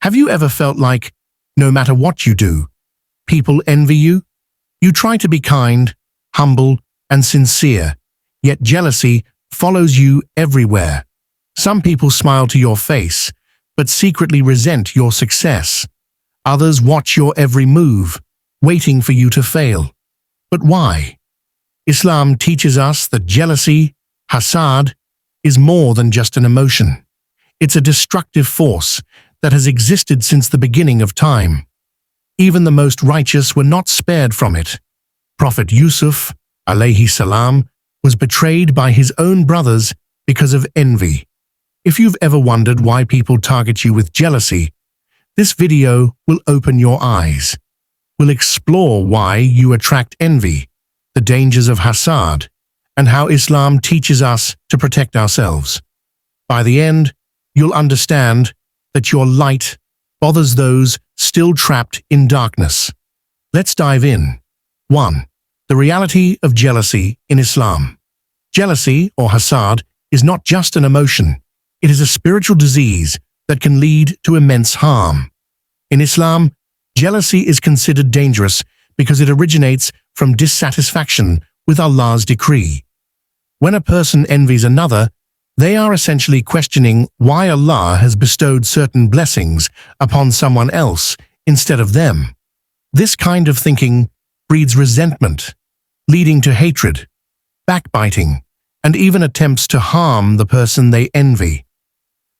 Have you ever felt like, no matter what you do, people envy you? You try to be kind, humble, and sincere, yet jealousy follows you everywhere. Some people smile to your face, but secretly resent your success. Others watch your every move, waiting for you to fail. But why? Islam teaches us that jealousy, hasad, is more than just an emotion. It's a destructive force that has existed since the beginning of time. Even the most righteous were not spared from it. Prophet Yusuf, alayhi salam, was betrayed by his own brothers because of envy. If you've ever wondered why people target you with jealousy, this video will open your eyes. We'll explore why you attract envy, the dangers of hasad, and how Islam teaches us to protect ourselves. By the end, you'll understand that your light bothers those still trapped in darkness. Let's dive in. 1. The reality of jealousy in Islam. Jealousy, or hasad, is not just an emotion. It is a spiritual disease that can lead to immense harm. In Islam, jealousy is considered dangerous because it originates from dissatisfaction with Allah's decree. When a person envies another, they are essentially questioning why Allah has bestowed certain blessings upon someone else instead of them. This kind of thinking breeds resentment, leading to hatred, backbiting, and even attempts to harm the person they envy.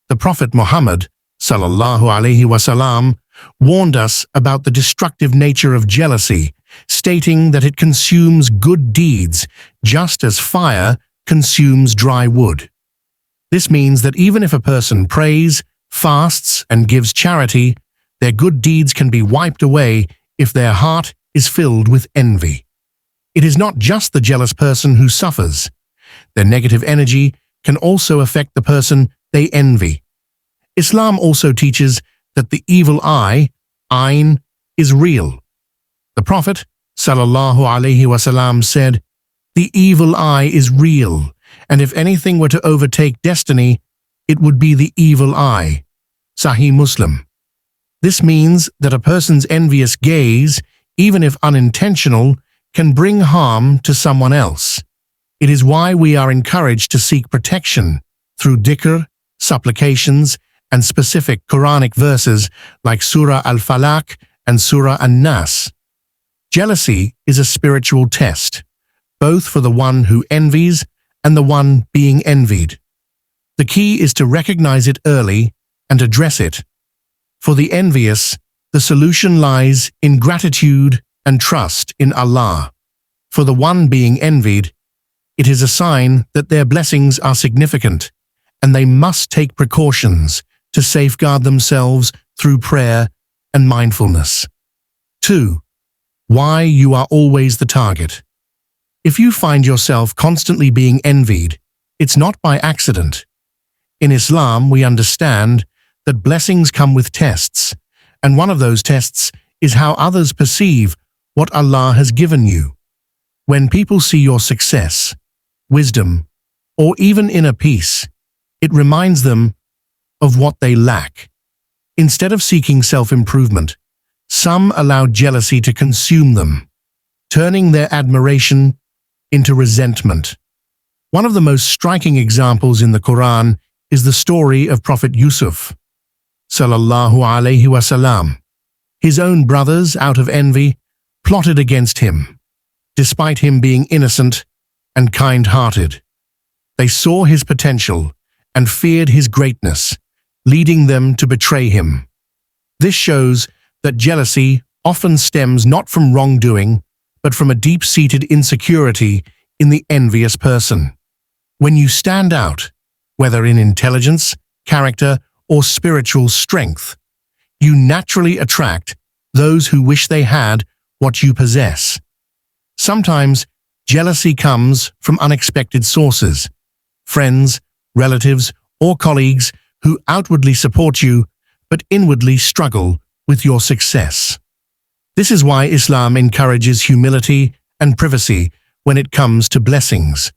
The Prophet Muhammad, sallallahu alaihi wasallam, warned us about the destructive nature of jealousy, stating that it consumes good deeds just as fire consumes dry wood. This means that even if a person prays, fasts, and gives charity, their good deeds can be wiped away if their heart is filled with envy. It is not just the jealous person who suffers. Their negative energy can also affect the person they envy. Islam also teaches that the evil eye, ayn, is real. The Prophet, sallallahu alaihi wasallam, said, "The evil eye is real, and if anything were to overtake destiny, it would be the evil eye." Sahih Muslim. This means that a person's envious gaze, even if unintentional, can bring harm to someone else. It is why we are encouraged to seek protection through dhikr, supplications, and specific Quranic verses like Surah Al-Falaq and Surah An-Nas. Jealousy is a spiritual test, both for the one who envies and the one being envied. The key is to recognize it early and address it. For the envious, the solution lies in gratitude and trust in Allah. For the one being envied, it is a sign that their blessings are significant, and they must take precautions to safeguard themselves through prayer and mindfulness. 2. Why you are always the target. If you find yourself constantly being envied, it's not by accident. In Islam, we understand that blessings come with tests, and one of those tests is how others perceive what Allah has given you. When people see your success, wisdom, or even inner peace, it reminds them of what they lack. Instead of seeking self-improvement, some allow jealousy to consume them, turning their admiration into resentment. One of the most striking examples in the Quran is the story of Prophet Yusuf, sallallahu alaihi wasallam. His own brothers, out of envy, plotted against him, despite him being innocent and kind-hearted. They saw his potential and feared his greatness, leading them to betray him. This shows that jealousy often stems not from wrongdoing, but from a deep-seated insecurity in the envious person. When you stand out, whether in intelligence, character, or spiritual strength, you naturally attract those who wish they had what you possess. Sometimes, jealousy comes from unexpected sources: friends, relatives, or colleagues who outwardly support you but inwardly struggle with your success. This is why Islam encourages humility and privacy when it comes to blessings.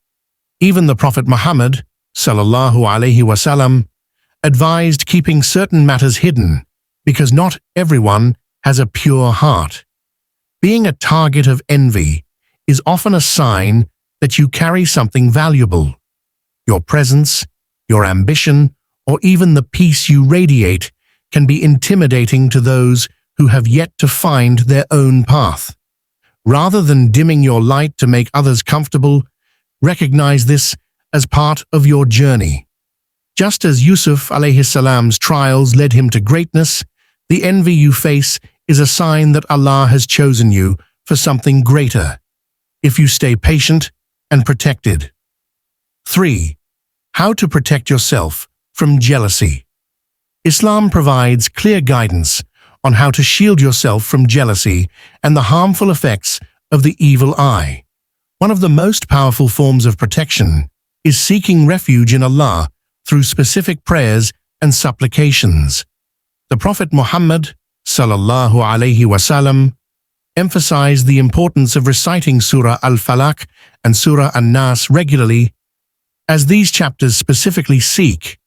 Even the Prophet Muhammad, sallallahu alaihi wasallam, advised keeping certain matters hidden because not everyone has a pure heart. Being a target of envy is often a sign that you carry something valuable. Your presence, your ambition, or even the peace you radiate can be intimidating to those who have yet to find their own path. Rather than dimming your light to make others comfortable, recognize this as part of your journey. Just as Yusuf alayhi salam's trials led him to greatness, the envy you face is a sign that Allah has chosen you for something greater, if you stay patient and protected. 3. How to protect yourself from jealousy. Islam provides clear guidance on how to shield yourself from jealousy and the harmful effects of the evil eye. One of the most powerful forms of protection is seeking refuge in Allah through specific prayers and supplications. The Prophet Muhammad sallallahu alaihi wasallam emphasized the importance of reciting Surah Al-Falaq and Surah An-Nas regularly, as these chapters specifically seek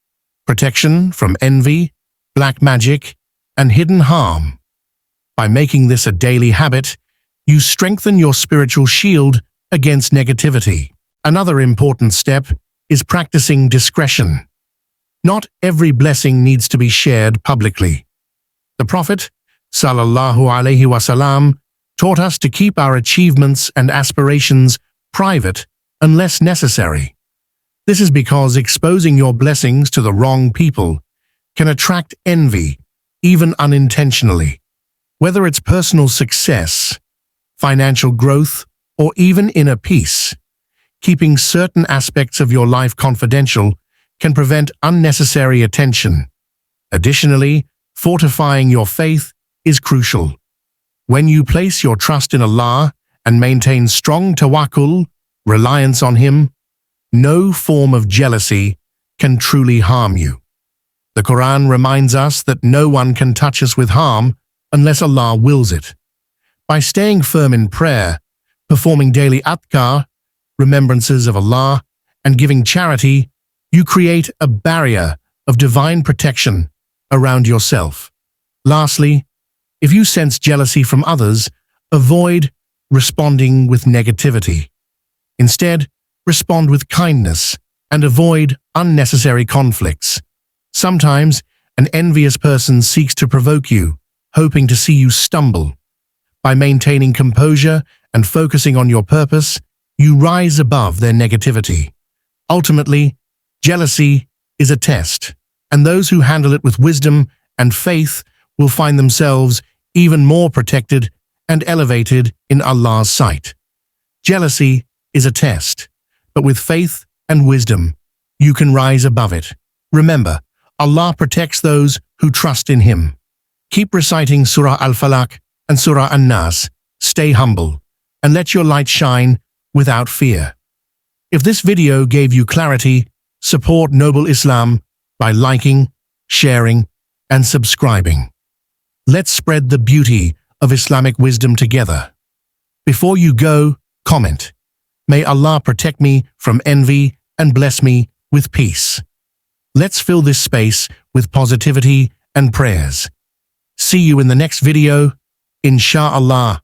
protection from envy, black magic, and hidden harm. By making this a daily habit, you strengthen your spiritual shield against negativity. Another important step is practicing discretion. Not every blessing needs to be shared publicly. The Prophet sallallahu alaihi wasallam taught us to keep our achievements and aspirations private unless necessary. This is because exposing your blessings to the wrong people can attract envy, even unintentionally. Whether it's personal success, financial growth, or even inner peace, keeping certain aspects of your life confidential can prevent unnecessary attention. Additionally, fortifying your faith is crucial. When you place your trust in Allah and maintain strong tawakkul, reliance on Him, no form of jealousy can truly harm you. The Quran reminds us that no one can touch us with harm unless Allah wills it. By staying firm in prayer, performing daily adhkar, remembrances of Allah, and giving charity, you create a barrier of divine protection around yourself. Lastly, if you sense jealousy from others, avoid responding with negativity. Instead, respond with kindness and avoid unnecessary conflicts. Sometimes, an envious person seeks to provoke you, hoping to see you stumble. By maintaining composure and focusing on your purpose, you rise above their negativity. Ultimately, jealousy is a test, and those who handle it with wisdom and faith will find themselves even more protected and elevated in Allah's sight. Jealousy is a test, but with faith and wisdom, you can rise above it. Remember, Allah protects those who trust in Him. Keep reciting Surah Al-Falaq and Surah An-Nas. Stay humble, and let your light shine without fear. If this video gave you clarity, support Noble Islam by liking, sharing, and subscribing. Let's spread the beauty of Islamic wisdom together. Before you go, comment, "May Allah protect me from envy and bless me with peace." Let's fill this space with positivity and prayers. See you in the next video, Insha'Allah.